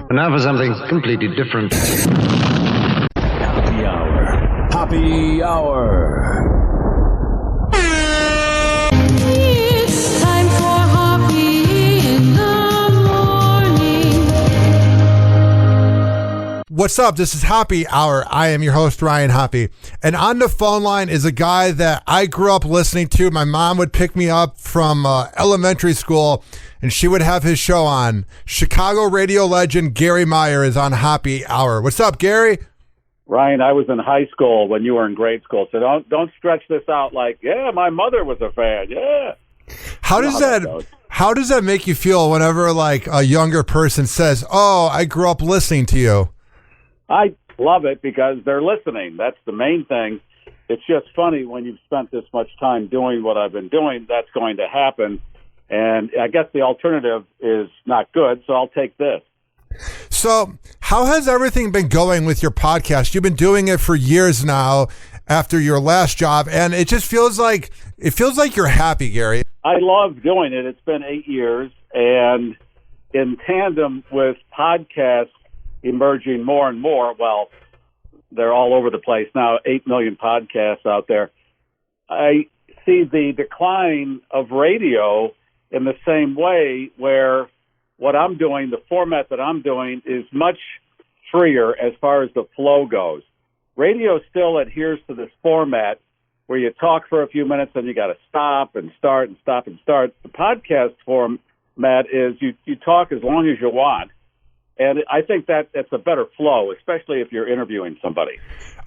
And now for something completely different. Happy Hour. Happy Hour. It's time for Hoppe in the morning. What's up? This is Happy Hour. I am your host, Ryan Hoppe. And on the phone line is a guy that I grew up listening to. My mom would pick me up from elementary school, and she would have his show on. Chicago radio legend Garry Meier is on Happy Hour. What's up, Garry? Ryan, I was in high school when you were in grade school, so don't stretch this out like, yeah, my mother was a fan, yeah. How does that make you feel whenever like a younger person says, "Oh, I grew up listening to you"? I love it because they're listening. That's the main thing. It's just funny when you've spent this much time doing what I've been doing, that's going to happen. And I guess the alternative is not good, so I'll take this. So how has everything been going with your podcast? You've been doing it for years now after your last job, and it just feels like you're happy, Garry. I love doing it. It's been 8 years, and in tandem with podcasts emerging more and more, well, they're all over the place now, 8 million podcasts out there. I see the decline of radio in the same way where what I'm doing, the format that I'm doing, is much freer as far as the flow goes. Radio still adheres to this format where you talk for a few minutes and you got to stop and start and stop and start. The podcast format is you talk as long as you want. And I think that's a better flow, especially if you're interviewing somebody.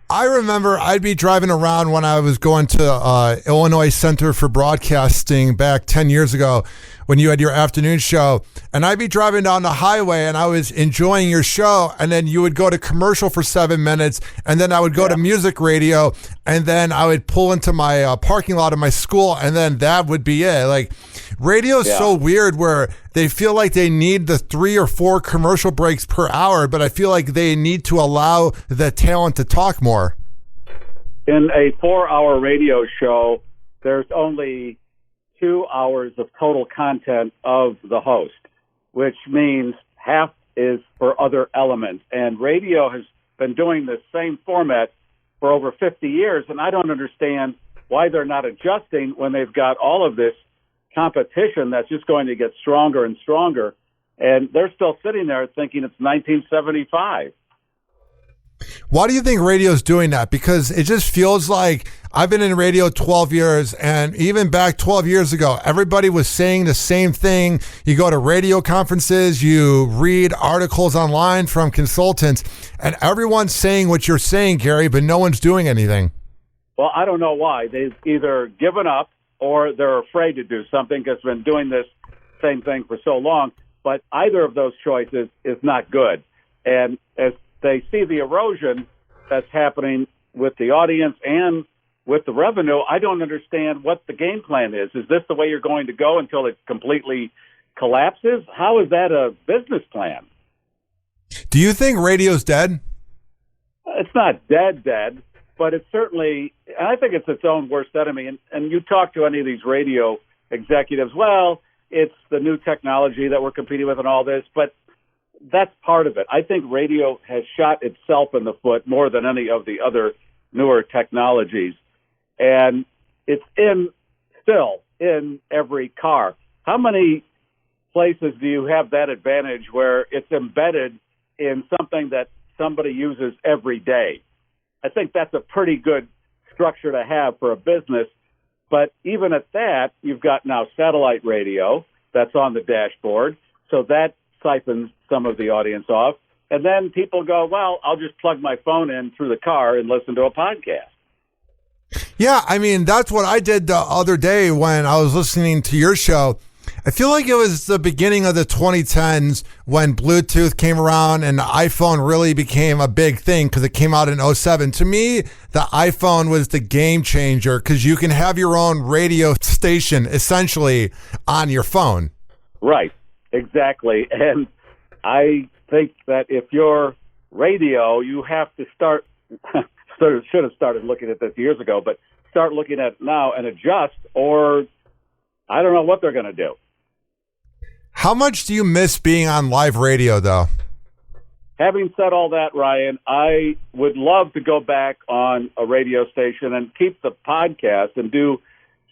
I remember I'd be driving around when I was going to Illinois Center for Broadcasting back 10 years ago when you had your afternoon show, and I'd be driving down the highway and I was enjoying your show, and then you would go to commercial for 7 minutes, and then I would go to music radio, and then I would pull into my parking lot of my school, and then that would be it. Like, radio is so weird where they feel like they need the 3 or 4 commercial breaks per hour, but I feel like they need to allow the talent to talk more. In a 4-hour radio show, there's only 2 hours of total content of the host, which means half is for other elements. And radio has been doing the same format for over 50 years, and I don't understand why they're not adjusting when they've got all of this competition that's just going to get stronger and stronger. And they're still sitting there thinking it's 1975. Why do you think radio's doing that? Because it just feels like I've been in radio 12 years, and even back 12 years ago, everybody was saying the same thing. You go to radio conferences, you read articles online from consultants, and everyone's saying what you're saying, Garry, but no one's doing anything. Well, I don't know why. They've either given up or they're afraid to do something because they've been doing this same thing for so long. But either of those choices is not good. And as they see the erosion that's happening with the audience and with the revenue, I don't understand what the game plan is. Is this the way you're going to go until it completely collapses? How is that a business plan? Do you think radio's dead? It's not dead, but it's certainly, and I think it's its own worst enemy. And you talk to any of these radio executives, well, it's the new technology that we're competing with and all this, but that's part of it. I think radio has shot itself in the foot more than any of the other newer technologies. And it's still in every car. How many places do you have that advantage where it's embedded in something that somebody uses every day? I think that's a pretty good structure to have for a business. But even at that, you've got now satellite radio that's on the dashboard. So that siphons some of the audience off. And then people go, well, I'll just plug my phone in through the car and listen to a podcast. Yeah, I mean, that's what I did the other day when I was listening to your show. I feel like it was the beginning of the 2010s when Bluetooth came around and the iPhone really became a big thing because it came out in 2007. To me, the iPhone was the game changer because you can have your own radio station essentially on your phone. Right, exactly. And I think that if you're radio, you have to start, should have started looking at this years ago, but start looking at it now and adjust, or I don't know what they're going to do. How much do you miss being on live radio, though? having said all that, Ryan, I would love to go back on a radio station and keep the podcast and do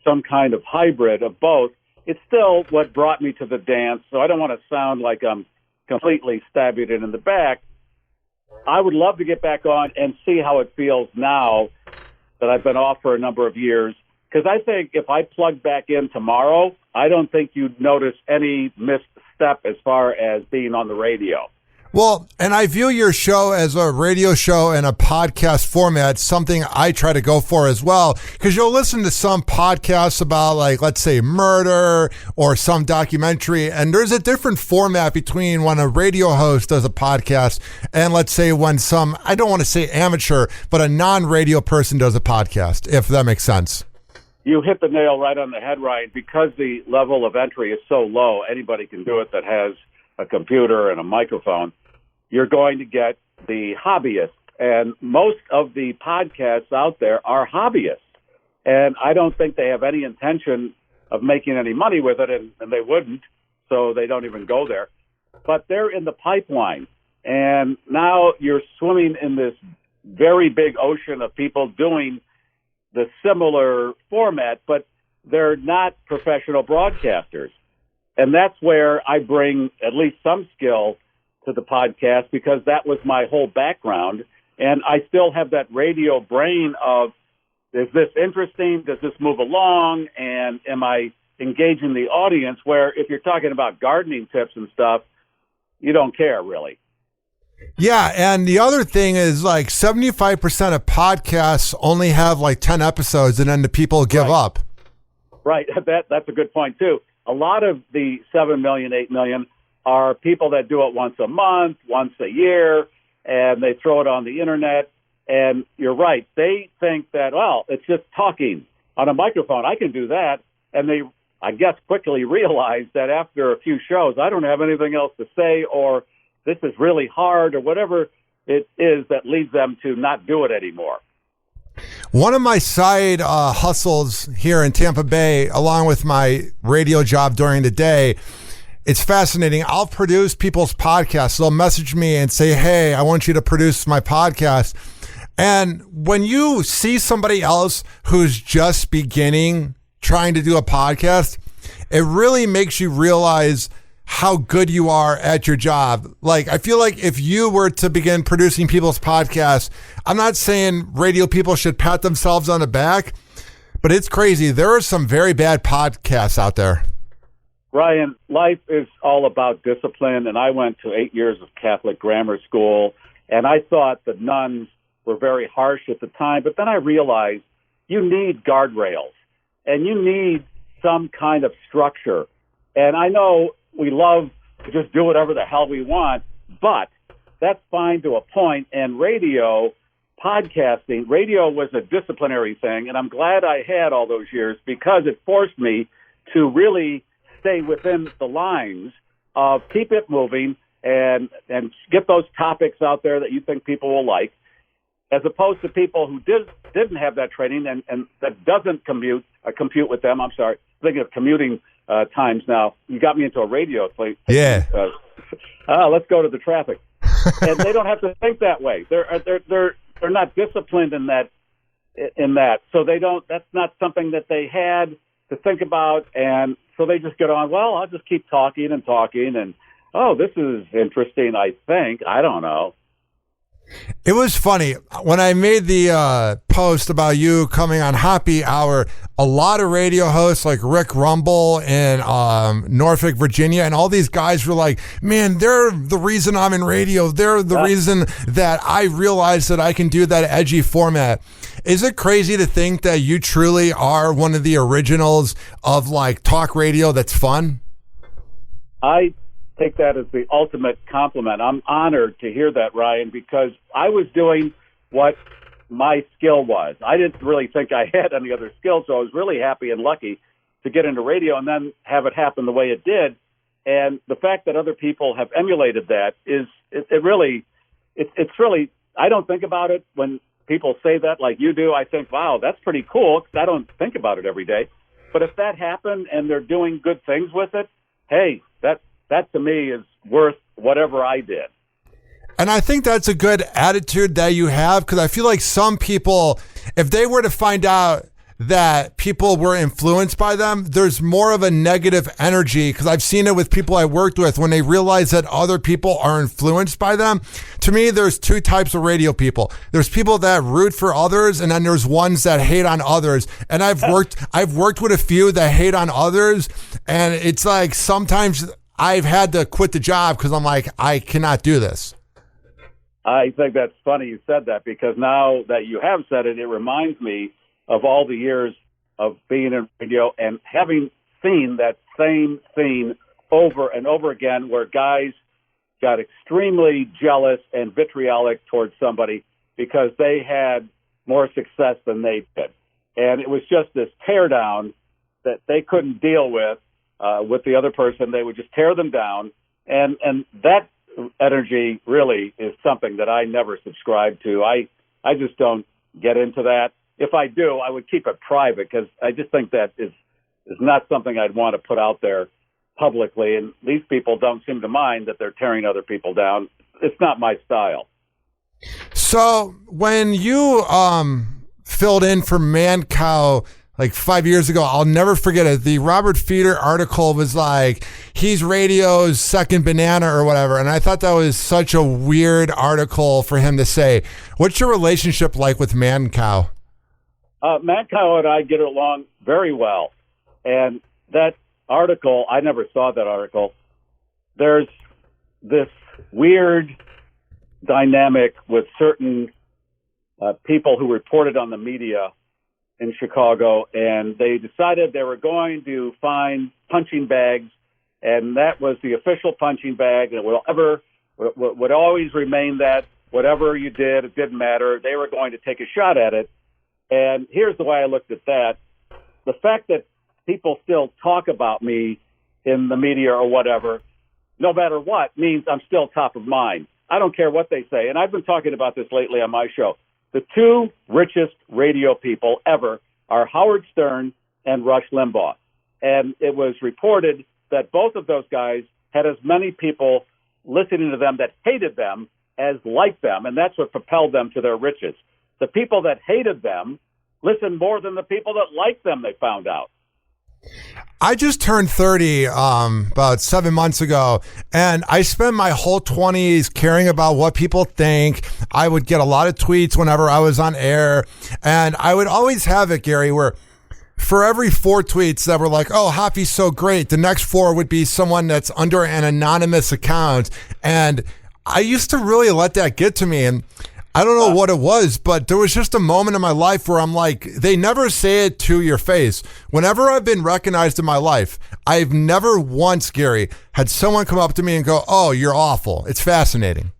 some kind of hybrid of both. It's still what brought me to the dance, so I don't want to sound like I'm completely stabbing it in the back. I would love to get back on and see how it feels now that I've been off for a number of years. Because I think if I plug back in tomorrow, I don't think you'd notice any misstep as far as being on the radio. Well, and I view your show as a radio show and a podcast format, something I try to go for as well, because you'll listen to some podcasts about, like, let's say murder or some documentary, and there's a different format between when a radio host does a podcast and, let's say, when some, I don't want to say amateur, but a non-radio person does a podcast, if that makes sense. You hit the nail right on the head, Ryan. Because the level of entry is so low, anybody can do it that has a computer and a microphone. You're going to get the hobbyists. And most of the podcasts out there are hobbyists. And I don't think they have any intention of making any money with it, and they wouldn't, so they don't even go there. But they're in the pipeline. And now you're swimming in this very big ocean of people doing the similar format, but they're not professional broadcasters. And that's where I bring at least some skill to the podcast, because that was my whole background. And I still have that radio brain of, is this interesting? Does this move along? And am I engaging the audience? Where if you're talking about gardening tips and stuff, you don't care really. Yeah, and the other thing is, like, 75% of podcasts only have like 10 episodes, and then the people give up. Right, that's a good point too. A lot of the 7 million, 8 million are people that do it once a month, once a year, and they throw it on the internet. And you're right, they think that, well, it's just talking on a microphone. I can do that. And they, I guess, quickly realize that after a few shows, I don't have anything else to say, or this is really hard, or whatever it is that leads them to not do it anymore. One of my side hustles here in Tampa Bay, along with my radio job during the day, it's fascinating. I'll produce people's podcasts. They'll message me and say, hey, I want you to produce my podcast. And when you see somebody else who's just beginning trying to do a podcast, it really makes you realize how good you are at your job. Like, I feel like if you were to begin producing people's podcasts, I'm not saying radio people should pat themselves on the back, but it's crazy. There are some very bad podcasts out there. Ryan, life is all about discipline, and I went to 8 years of Catholic grammar school, and I thought the nuns were very harsh at the time, but then I realized you need guardrails, and you need some kind of structure. And I know we love to just do whatever the hell we want, but that's fine to a point. And radio, podcasting, radio was a disciplinary thing, and I'm glad I had all those years, because it forced me to really stay within the lines of keep it moving and get those topics out there that you think people will like, as opposed to people who didn't have that training and that doesn't compute with them. I'm sorry, thinking of commuting times now. You got me into a radio thing. Yeah. Let's go to the traffic. And they don't have to think that way. They're not disciplined in that. So they don't. That's not something that they had to think about, and so they just get on. Well, I'll just keep talking, and oh, this is interesting. I think, I don't know. It was funny when I made the post about you coming on Hoppe Hour. A lot of radio hosts like Rick Rumble in Norfolk, Virginia, and all these guys were like, man, they're the reason I'm in radio. They're the reason that I realized that I can do that edgy format. Is it crazy to think that you truly are one of the originals of like talk radio that's fun? I take that as the ultimate compliment. I'm honored to hear that, Ryan, because I was doing what my skill was. I didn't really think I had any other skills, so I was really happy and lucky to get into radio and then have it happen the way it did. And the fact that other people have emulated that is, it's really, I don't think about it when people say that like you do. I think, wow, that's pretty cool, because I don't think about it every day. But if that happened and they're doing good things with it, hey, that to me is worth whatever I did. And I think that's a good attitude that you have, because I feel like some people, if they were to find out that people were influenced by them, there's more of a negative energy, because I've seen it with people I worked with when they realize that other people are influenced by them. To me, there's two types of radio people. There's people that root for others, and then there's ones that hate on others. And I've worked with a few that hate on others, and it's like sometimes I've had to quit the job because I'm like, I cannot do this. I think that's funny you said that, because now that you have said it, it reminds me of all the years of being in radio and having seen that same scene over and over again, where guys got extremely jealous and vitriolic towards somebody because they had more success than they did. And it was just this tear down that they couldn't deal with the other person. They would just tear them down. And that energy really is something that I never subscribe to. I just don't get into that. If I do, I would keep it private, because I just think that is not something I'd want to put out there publicly. And these people don't seem to mind that they're tearing other people down. It's not my style. So when you filled in for Mancow like 5 years ago, I'll never forget it. The Robert Feeder article was like, he's radio's second banana or whatever. And I thought that was such a weird article for him to say. What's your relationship like with Mancow? Mancow and I get along very well. And that article, I never saw that article. There's this weird dynamic with certain people who reported on the media in Chicago, and they decided they were going to find punching bags, and that was the official punching bag, and it would always remain that. Whatever you did, it didn't matter. They were going to take a shot at it. And here's the way I looked at that. The fact that people still talk about me in the media or whatever, no matter what, means I'm still top of mind. I don't care what they say. And I've been talking about this lately on my show. The two richest radio people ever are Howard Stern and Rush Limbaugh. And it was reported that both of those guys had as many people listening to them that hated them as liked them. And that's what propelled them to their riches. The people that hated them listened more than the people that liked them, they found out. I just turned 30 about 7 months ago, and I spent my whole 20s caring about what people think. I would get a lot of tweets whenever I was on air, and I would always have it, Gary, where for every 4 tweets that were like, oh, Hoppy's so great, the next 4 would be someone that's under an anonymous account. And I used to really let that get to me, and I don't know what it was, but there was just a moment in my life where I'm like, they never say it to your face. Whenever I've been recognized in my life, I've never once, Gary, had someone come up to me and go, oh, you're awful. It's fascinating.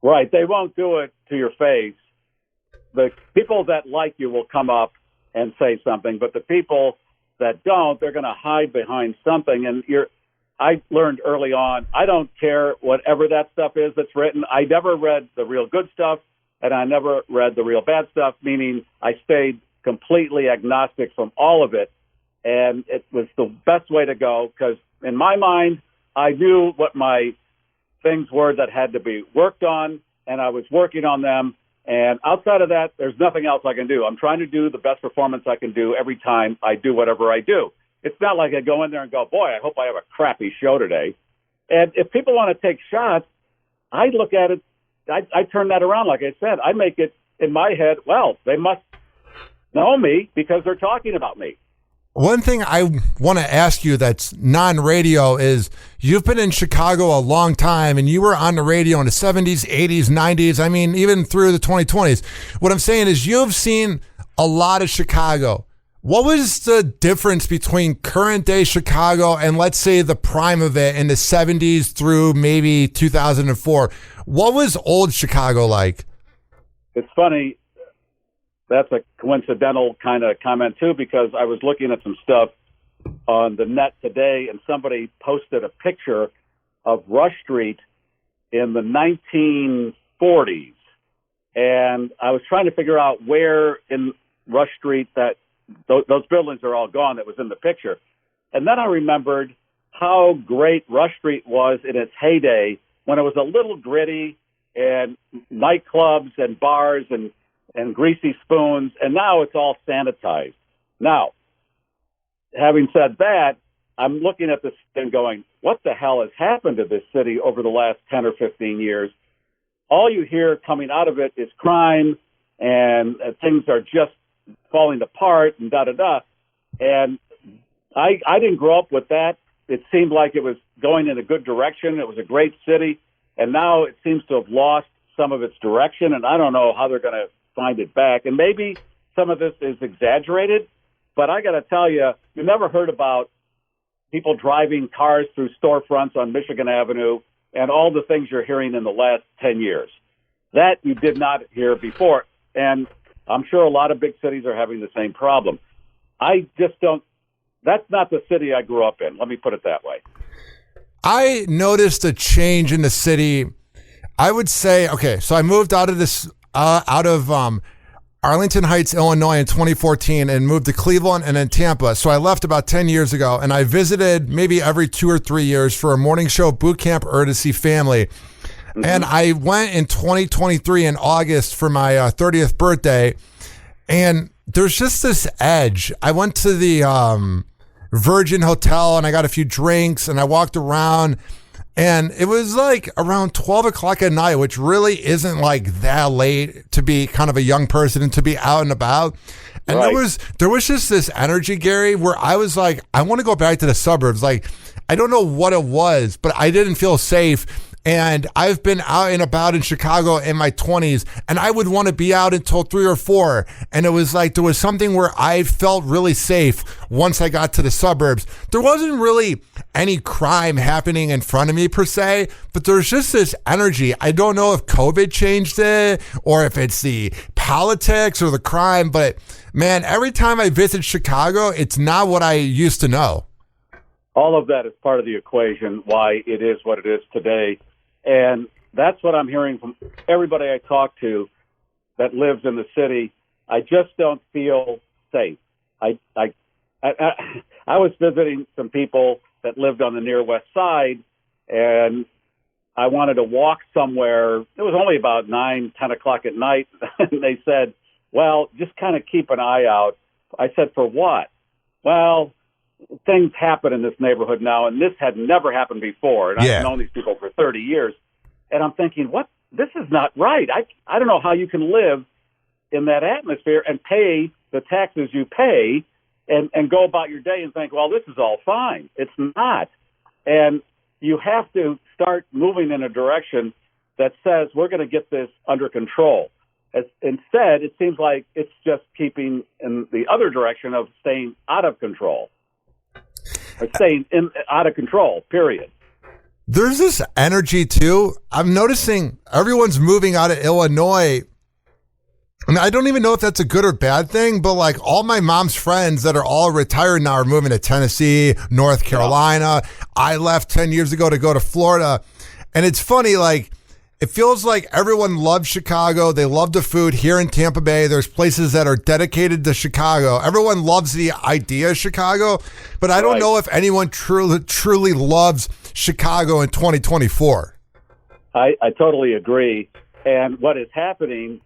Right. They won't do it to your face. The people that like you will come up and say something, but the people that don't, they're going to hide behind something. And I learned early on, I don't care whatever that stuff is that's written. I never read the real good stuff, and I never read the real bad stuff, meaning I stayed completely agnostic from all of it. And it was the best way to go, because in my mind, I knew what my things were that had to be worked on, and I was working on them. And outside of that, there's nothing else I can do. I'm trying to do the best performance I can do every time I do whatever I do. It's not like I go in there and go, boy, I hope I have a crappy show today. And if people want to take shots, I look at it, I turn that around. Like I said, I make it in my head, well, they must know me because they're talking about me. One thing I want to ask you that's non-radio is you've been in Chicago a long time, and you were on the radio in the 70s, 80s, 90s. I mean, even through the 2020s. What I'm saying is you've seen a lot of Chicago. What was the difference between current day Chicago and, let's say, the prime of it in the 70s through maybe 2004? What was old Chicago like? It's funny. That's a coincidental kind of comment, too, because I was looking at some stuff on the net today, and somebody posted a picture of Rush Street in the 1940s. And I was trying to figure out where in Rush Street that those buildings are all gone that was in the picture. And then I remembered how great Rush Street was in its heyday when it was a little gritty and nightclubs and bars and greasy spoons, and now it's all sanitized. Now, having said that, I'm looking at this and going, what the hell has happened to this city over the last 10 or 15 years? All you hear coming out of it is crime, and things are just falling apart, and da-da-da. And I didn't grow up with that. It seemed like it was going in a good direction. It was a great city, and now it seems to have lost some of its direction, and I don't know how they're going to find it back. And maybe some of this is exaggerated, but I got to tell you, you never heard about people driving cars through storefronts on Michigan Avenue and all the things you're hearing in the last 10 years. That you did not hear before, and I'm sure a lot of big cities are having the same problem. I just don't, that's not the city I grew up in. Let me put it that way. I noticed a change in the city. I would say, okay, so I moved out of Arlington Heights, Illinois in 2014 and moved to Cleveland and then Tampa. So I left about 10 years ago, and I visited maybe every 2 or 3 years for a morning show boot camp to see family. Mm-hmm. And I went in 2023 in August for my 30th birthday, and there's just this edge. I went to the Virgin Hotel and I got a few drinks and I walked around, and it was like around 12 o'clock at night, which really isn't like that late to be kind of a young person and to be out and about. And right. there was just this energy, Gary, where I was like, I want to go back to the suburbs. Like, I don't know what it was, but I didn't feel safe. And I've been out and about in Chicago in my 20s, and I would want to be out until 3 or 4. And it was like there was something where I felt really safe once I got to the suburbs. There wasn't really any crime happening in front of me per se, but there's just this energy. I don't know if COVID changed it or if it's the politics or the crime, but man, every time I visit Chicago, it's not what I used to know. All of that is part of the equation, why it is what it is today. And that's what I'm hearing from everybody I talk to that lives in the city. I just don't feel safe. I was visiting some people that lived on the near west side, and I wanted to walk somewhere. It was only about 9, 10 o'clock at night, and they said, well, just kind of keep an eye out. I said, for what? Well, things happen in this neighborhood now, and this had never happened before. And I've known these people for 30 years. And I'm thinking, what? This is not right. I don't know how you can live in that atmosphere and pay the taxes you pay and go about your day and think, well, this is all fine. It's not. And you have to start moving in a direction that says we're going to get this under control. Instead, it seems like it's just keeping in the other direction of staying out of control. Or staying out of control, period. There's this energy, too. I'm noticing everyone's moving out of Illinois. And I don't even know if that's a good or bad thing, but like all my mom's friends that are all retired now are moving to Tennessee, North Carolina. Yeah. I left 10 years ago to go to Florida. And it's funny, like, it feels like everyone loves Chicago. They love the food here in Tampa Bay. There's places that are dedicated to Chicago. Everyone loves the idea of Chicago, but I don't know if anyone truly loves Chicago in 2024. I totally agree. And what is happening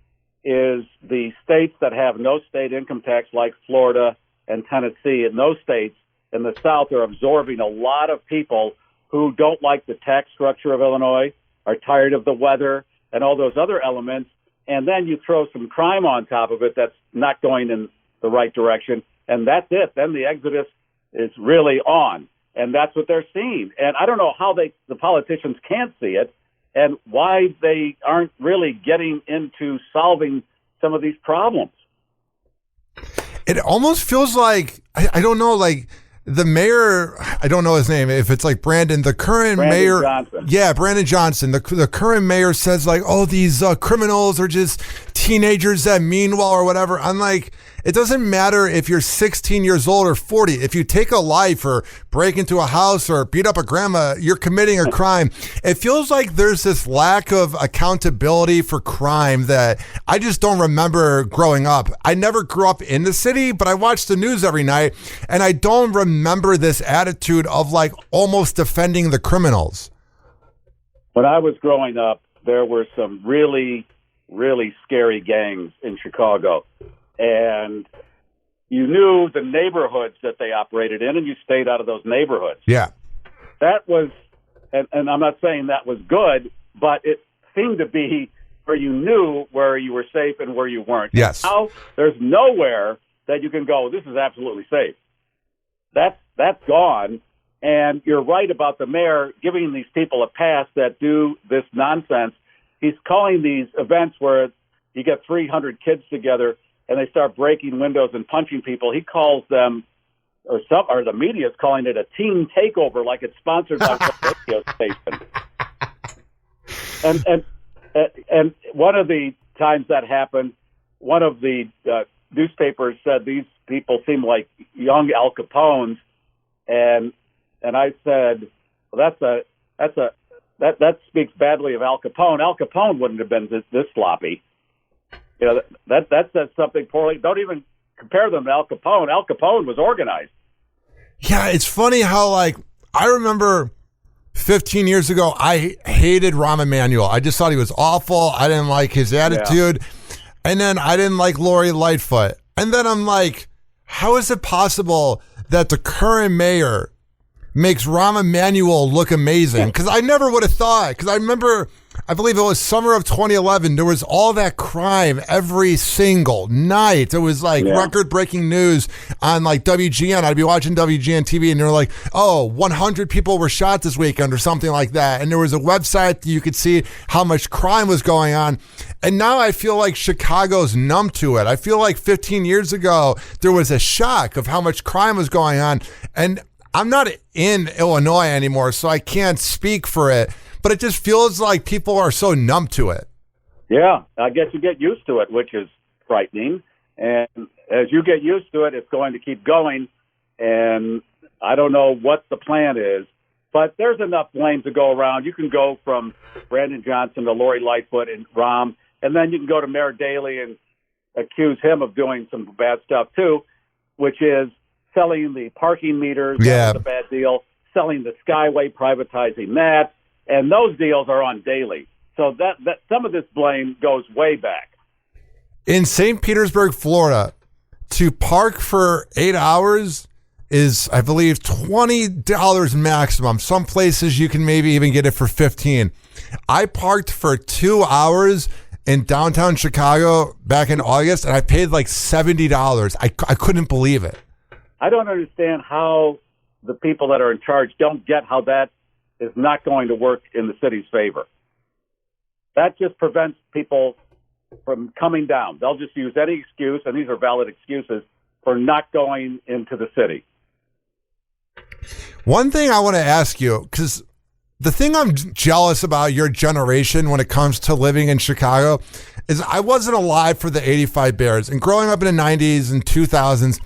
is the states that have no state income tax, like Florida and Tennessee, and those states in the South are absorbing a lot of people who don't like the tax structure of Illinois, are tired of the weather and all those other elements, and then you throw some crime on top of it that's not going in the right direction, and that's it. Then the exodus is really on, and that's what they're seeing. And I don't know how the politicians can't see it and why they aren't really getting into solving some of these problems. It almost feels like, I don't know, like, the mayor, I don't know his name, if it's like Brandon, the current mayor. Johnson. Yeah, Brandon Johnson. The current mayor says like, oh, these criminals are just teenagers that mean well or whatever. I'm like, it doesn't matter if you're 16 years old or 40. If you take a life or break into a house or beat up a grandma, you're committing a crime. It feels like there's this lack of accountability for crime that I just don't remember growing up. I never grew up in the city, but I watch the news every night, and I don't remember this attitude of like almost defending the criminals. When I was growing up, there were some really, really scary gangs in Chicago. And you knew the neighborhoods that they operated in, and you stayed out of those neighborhoods. Yeah. That was, and I'm not saying that was good, but it seemed to be where you knew where you were safe and where you weren't. Yes. Now there's nowhere that you can go, this is absolutely safe. That's gone. And you're right about the mayor giving these people a pass that do this nonsense. He's calling these events where you get 300 kids together and they start breaking windows and punching people. He calls them, or the media is calling it a teen takeover, like it's sponsored by some radio station. And one of the times that happened, one of the newspapers said these people seem like young Al Capones, and I said, well, that speaks badly of Al Capone. Al Capone wouldn't have been this sloppy. You know, that says something poorly. Don't even compare them to Al Capone. Al Capone was organized. Yeah, it's funny how, like, I remember 15 years ago, I hated Rahm Emanuel. I just thought he was awful. I didn't like his attitude. Yeah. And then I didn't like Lori Lightfoot. And then I'm like, how is it possible that the current mayor makes Rahm Emanuel look amazing? Because I never would have thought. Because I remember, I believe it was summer of 2011, there was all that crime every single night. It was like record-breaking news on like WGN. I'd be watching WGN TV and they were like, oh, 100 people were shot this weekend or something like that. And there was a website that you could see how much crime was going on. And now I feel like Chicago's numb to it. I feel like 15 years ago, there was a shock of how much crime was going on. And I'm not in Illinois anymore, so I can't speak for it, but it just feels like people are so numb to it. Yeah, I guess you get used to it, which is frightening. And as you get used to it, it's going to keep going. And I don't know what the plan is, but there's enough blame to go around. You can go from Brandon Johnson to Lori Lightfoot and Rahm, and then you can go to Mayor Daley and accuse him of doing some bad stuff too, which is selling the parking meters. That was a bad deal. Selling the Skyway, privatizing that. And those deals are on Daley. So that some of this blame goes way back. In St. Petersburg, Florida, to park for 8 hours is, I believe, $20 maximum. Some places you can maybe even get it for $15. I parked for 2 hours in downtown Chicago back in August, and I paid like $70. I couldn't believe it. I don't understand how the people that are in charge don't get how that is not going to work in the city's favor. That just prevents people from coming down. They'll just use any excuse, and these are valid excuses, for not going into the city. One thing I want to ask you, because the thing I'm jealous about your generation when it comes to living in Chicago is I wasn't alive for the 85 Bears. And growing up in the 90s and 2000s,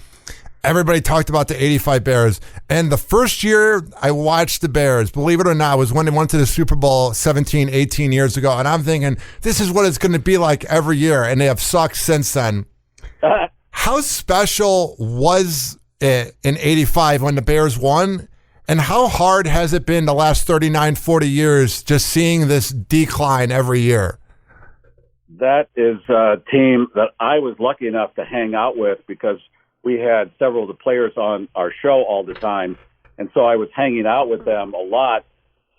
everybody talked about the 85 Bears. And the first year I watched the Bears, believe it or not, was when they went to the Super Bowl 17, 18 years ago. And I'm thinking, this is what it's going to be like every year. And they have sucked since then. How special was it in 85 when the Bears won? And how hard has it been the last 39, 40 years just seeing this decline every year? That is a team that I was lucky enough to hang out with because we had several of the players on our show all the time. And so I was hanging out with them a lot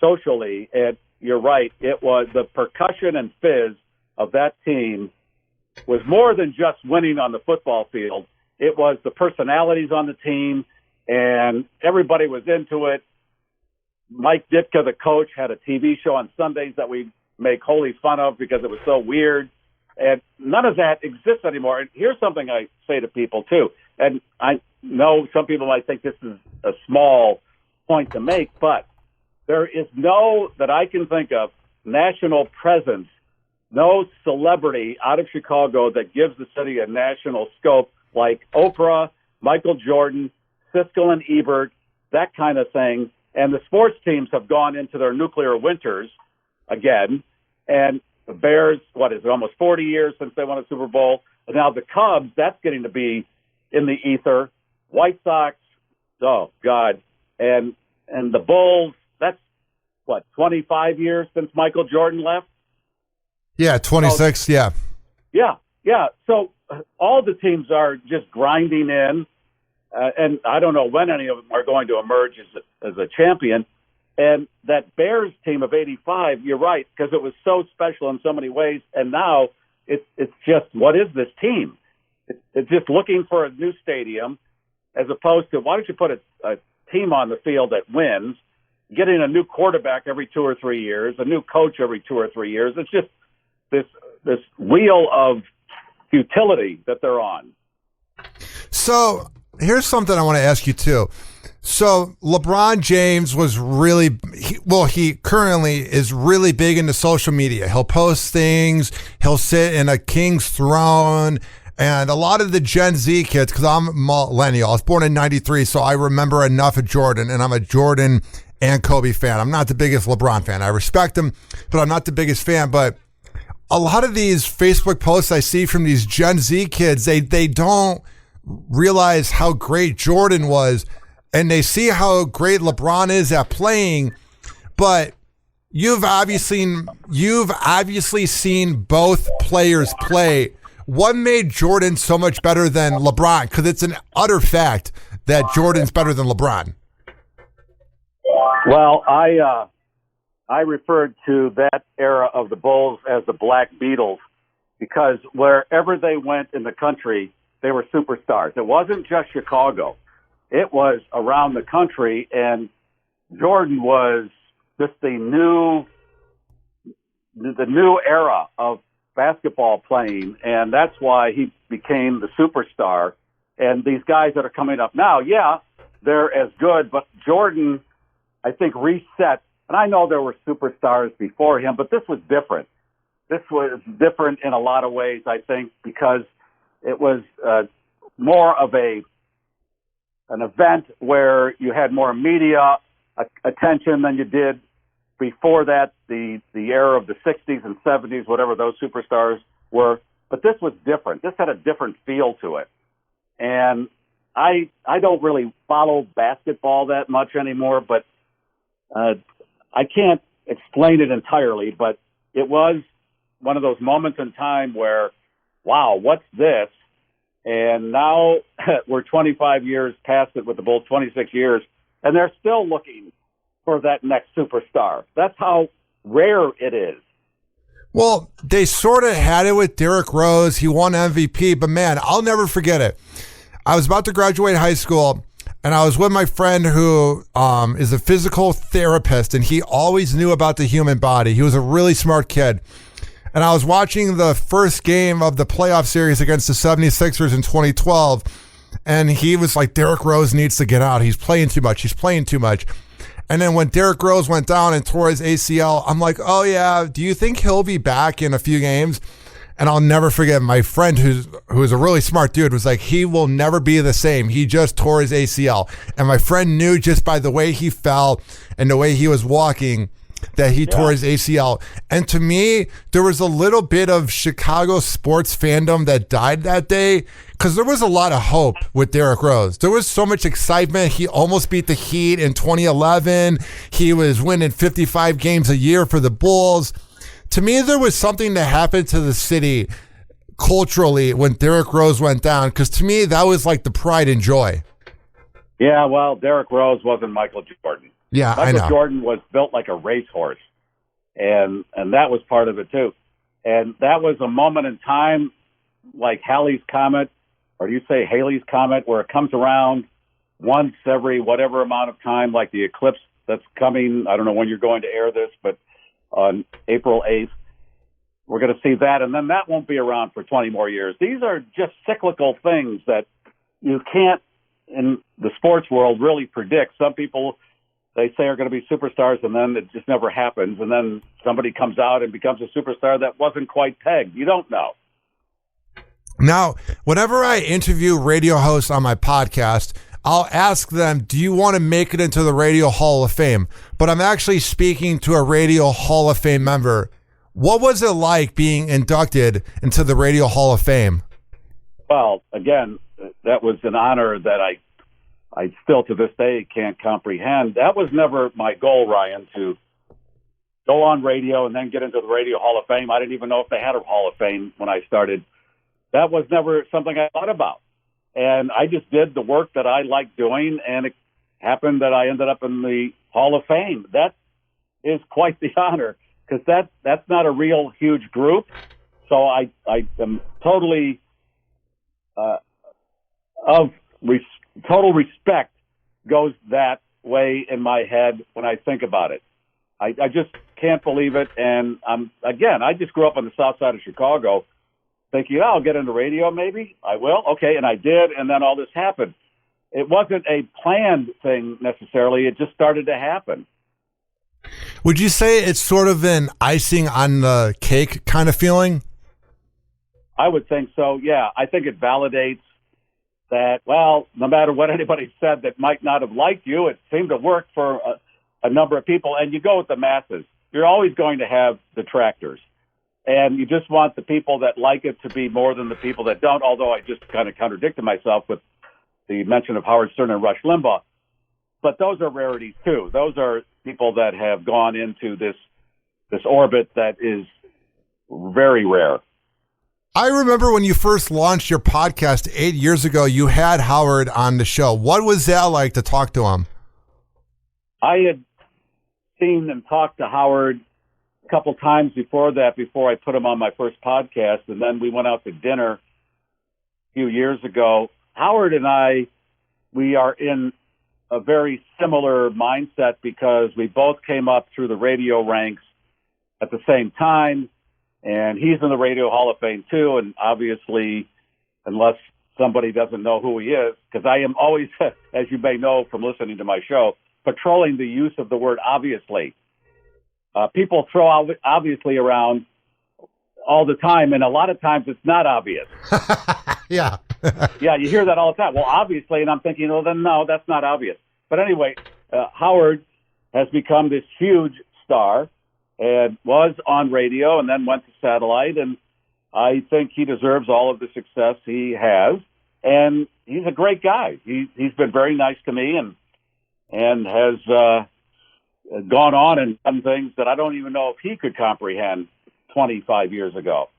socially. And you're right, it was the percussion and fizz of that team was more than just winning on the football field. It was the personalities on the team, and everybody was into it. Mike Ditka, the coach, had a TV show on Sundays that we make wholly fun of because it was so weird. And none of that exists anymore. And here's something I say to people, too. And I know some people might think this is a small point to make, but there is no, that I can think of, national presence, no celebrity out of Chicago that gives the city a national scope like Oprah, Michael Jordan, Siskel and Ebert, that kind of thing. And the sports teams have gone into their nuclear winters again. And the Bears, what is it, almost 40 years since they won a Super Bowl. And now the Cubs, that's getting to be in the ether. White Sox, oh, God. And the Bulls, that's, 25 years since Michael Jordan left? Yeah, 26. Yeah. Yeah. So all the teams are just grinding in, and I don't know when any of them are going to emerge as a champion. And that Bears team of '85, you're right, because it was so special in so many ways. And now it's just, what is this team? It's just looking for a new stadium, as opposed to, why don't you put a team on the field that wins, getting a new quarterback every 2 or 3 years, a new coach every 2 or 3 years. It's just this wheel of futility that they're on. So here's something I want to ask you too. So LeBron James was he currently is really big into social media. He'll post things. He'll sit in a king's throne. And a lot of the Gen Z kids, because I'm a millennial, I was born in 93, so I remember enough of Jordan, and I'm a Jordan and Kobe fan. I'm not the biggest LeBron fan. I respect him, but I'm not the biggest fan. But a lot of these Facebook posts I see from these Gen Z kids, they don't realize how great Jordan was, and they see how great LeBron is at playing. But you've obviously seen both players play. What made Jordan so much better than LeBron? Because it's an utter fact that Jordan's better than LeBron. Well, I referred to that era of the Bulls as the Black Beatles, because wherever they went in the country, they were superstars. It wasn't just Chicago. It was around the country, and Jordan was just the new era of basketball playing, and that's why he became the superstar. And these guys that are coming up now, yeah, they're as good, but Jordan, I think, reset. And I know there were superstars before him, but this was different. This was different in a lot of ways, I think, because it was more of an event where you had more media attention than you did before that, the era of the 60s and 70s, whatever those superstars were. But this was different. This had a different feel to it. And I don't really follow basketball that much anymore, but I can't explain it entirely. But it was one of those moments in time where, wow, what's this? And now we're 25 years past it with the Bulls, 26 years, and they're still looking for that next superstar. That's how rare it is. Well, they sort of had it with Derrick Rose. He won MVP, but man, I'll never forget it. I was about to graduate high school, and I was with my friend who is a physical therapist, and he always knew about the human body. He was a really smart kid. And I was watching the first game of the playoff series against the 76ers in 2012, and he was like, Derrick Rose needs to get out. He's playing too much. And then when Derrick Rose went down and tore his ACL, I'm like, oh yeah, do you think he'll be back in a few games? And I'll never forget, my friend who's a really smart dude was like, he will never be the same. He just tore his ACL. And my friend knew just by the way he fell and the way he was walking that he tore his ACL. And to me, there was a little bit of Chicago sports fandom that died that day, because there was a lot of hope with Derrick Rose. There was so much excitement. He almost beat the Heat in 2011. He was winning 55 games a year for the Bulls. To me, there was something that happened to the city culturally when Derrick Rose went down, because to me, that was like the pride and joy. Yeah, well, Derrick Rose wasn't Michael Jordan. Yeah, I know. Michael Jordan was built like a racehorse, and that was part of it too. And that was a moment in time, like Halley's Comet, or do you say Haley's Comet, where it comes around once every whatever amount of time, like the eclipse that's coming. I don't know when you're going to air this, but on April 8th, we're going to see that, and then that won't be around for 20 more years. These are just cyclical things that you can't, in the sports world, really predict. Some people, they say, are going to be superstars, and then it just never happens. And then somebody comes out and becomes a superstar that wasn't quite pegged. You don't know. Now, whenever I interview radio hosts on my podcast, I'll ask them, do you want to make it into the Radio Hall of Fame? But I'm actually speaking to a Radio Hall of Fame member. What was it like being inducted into the Radio Hall of Fame? Well, again, that was an honor that I still to this day can't comprehend. That was never my goal, Ryan, to go on radio and then get into the Radio Hall of Fame. I didn't even know if they had a Hall of Fame when I started. That was never something I thought about. And I just did the work that I liked doing, and it happened that I ended up in the Hall of Fame. That is quite the honor, because that's not a real huge group. So I am totally total respect goes that way in my head when I think about it. I just can't believe it. And I just grew up on the south side of Chicago thinking, I'll get into radio maybe. I will. Okay. And I did. And then all this happened. It wasn't a planned thing necessarily. It just started to happen. Would you say it's sort of an icing on the cake kind of feeling? I would think so. Yeah. I think it validates that, well, no matter what anybody said that might not have liked you, it seemed to work for a number of people. And you go with the masses. You're always going to have detractors. And you just want the people that like it to be more than the people that don't, although I just kind of contradicted myself with the mention of Howard Stern and Rush Limbaugh. But those are rarities, too. Those are people that have gone into this orbit that is very rare. I remember when you first launched your podcast 8 years ago, you had Howard on the show. What was that like to talk to him? I had seen and talked to Howard a couple times before that, before I put him on my first podcast, and then we went out to dinner a few years ago. Howard and I, we are in a very similar mindset because we both came up through the radio ranks at the same time, and he's in the Radio Hall of Fame too, and obviously, unless somebody doesn't know who he is, because I am always, as you may know from listening to my show, patrolling the use of the word obviously. People throw obviously around all the time, and a lot of times it's not obvious. Yeah. Yeah, you hear that all the time. Well, obviously, and I'm thinking, well, then no, that's not obvious. But anyway, Howard has become this huge star and was on radio and then went to satellite, and I think he deserves all of the success he has. And he's a great guy. He's been very nice to me and has gone on and done things that I don't even know if he could comprehend 25 years ago.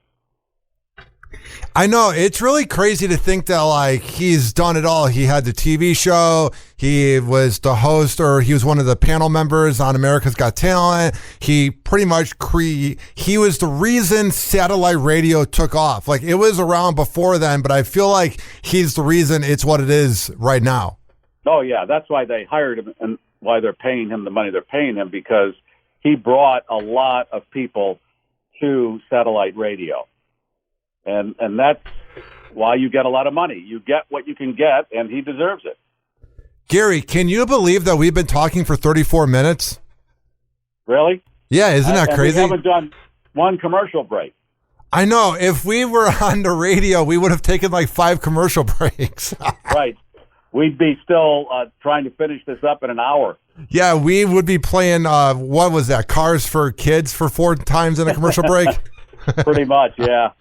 I know. It's really crazy to think that, like, he's done it all. He had the TV show. He was the host, or he was one of the panel members on America's Got Talent. He pretty much he was the reason satellite radio took off. Like, it was around before then, but I feel like he's the reason it's what it is right now. Oh, yeah. That's why they hired him and why they're paying him the money they're paying him, because he brought a lot of people to satellite radio. And that's why you get a lot of money. You get what you can get, and he deserves it. Gary, can you believe that we've been talking for 34 minutes? Really? Yeah, isn't that crazy? We haven't done one commercial break. I know. If we were on the radio, we would have taken like 5 commercial breaks. Right. We'd be still trying to finish this up in an hour. Yeah, we would be playing, what was that, Cars for Kids for 4 times in a commercial break? Pretty much, yeah.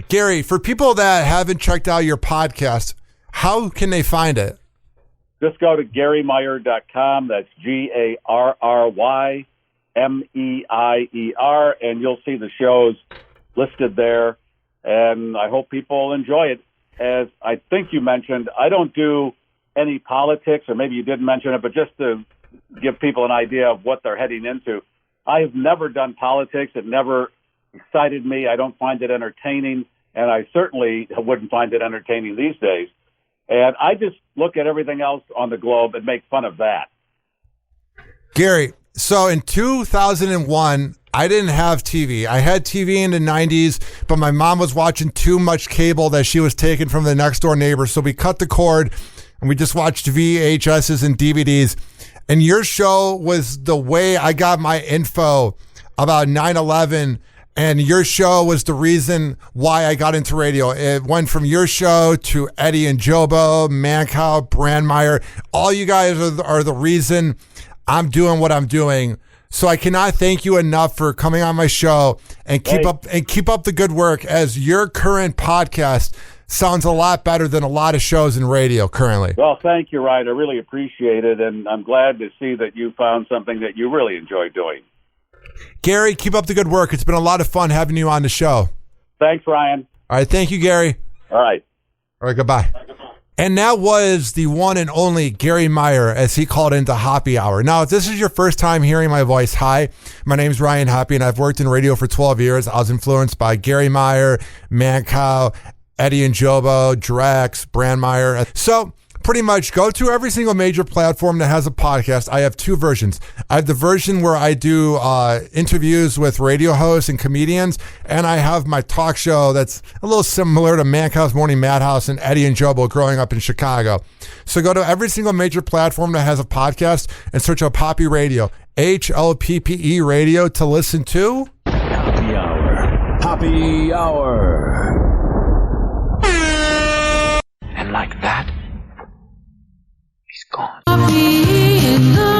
Gary, for people that haven't checked out your podcast, how can they find it? Just go to GarryMeier.com. That's GarryMeier, and you'll see the shows listed there. And I hope people enjoy it. As I think you mentioned, I don't do any politics, or maybe you didn't mention it, but just to give people an idea of what they're heading into, I have never done politics. It never excited me. I don't find it entertaining, and I certainly wouldn't find it entertaining these days. And I just look at everything else on the globe and make fun of that. Gary, so in 2001, I didn't have TV. I had TV in the 90s, but my mom was watching too much cable that she was taking from the next door neighbor. So we cut the cord and we just watched VHSs and DVDs. And your show was the way I got my info about 9/11. And your show was the reason why I got into radio. It went from your show to Eddie and Jobo, Mancow, Brandmeier. All you guys are the reason I'm doing what I'm doing. So I cannot thank you enough for coming on my show and keep up the good work, as your current podcast sounds a lot better than a lot of shows in radio currently. Well, thank you, Ryan. I really appreciate it, and I'm glad to see that you found something that you really enjoy doing. Garry, keep up the good work. It's been a lot of fun having you on the show. Thanks, Ryan. All right, thank you, Garry. All right. All right, goodbye. And that was the one and only Garry Meier as he called into Hoppe Hour. Now, if this is your first time hearing my voice, hi, my name's Ryan Hoppe, and I've worked in radio for 12 years. I was influenced by Garry Meier, Mancow, Eddie and Jobo, Drex, Brandmeier. So pretty much go to every single major platform that has a podcast. I have two versions. I have the version where I do interviews with radio hosts and comedians, and I have my talk show that's a little similar to Mancow's Morning Madhouse and Eddie and Jobo growing up in Chicago. So go to every single major platform that has a podcast and search up Hoppe Radio, HLPPE Radio, to listen to Hoppe Hour. Hoppe Hour. And like that, he's gone. Happy in the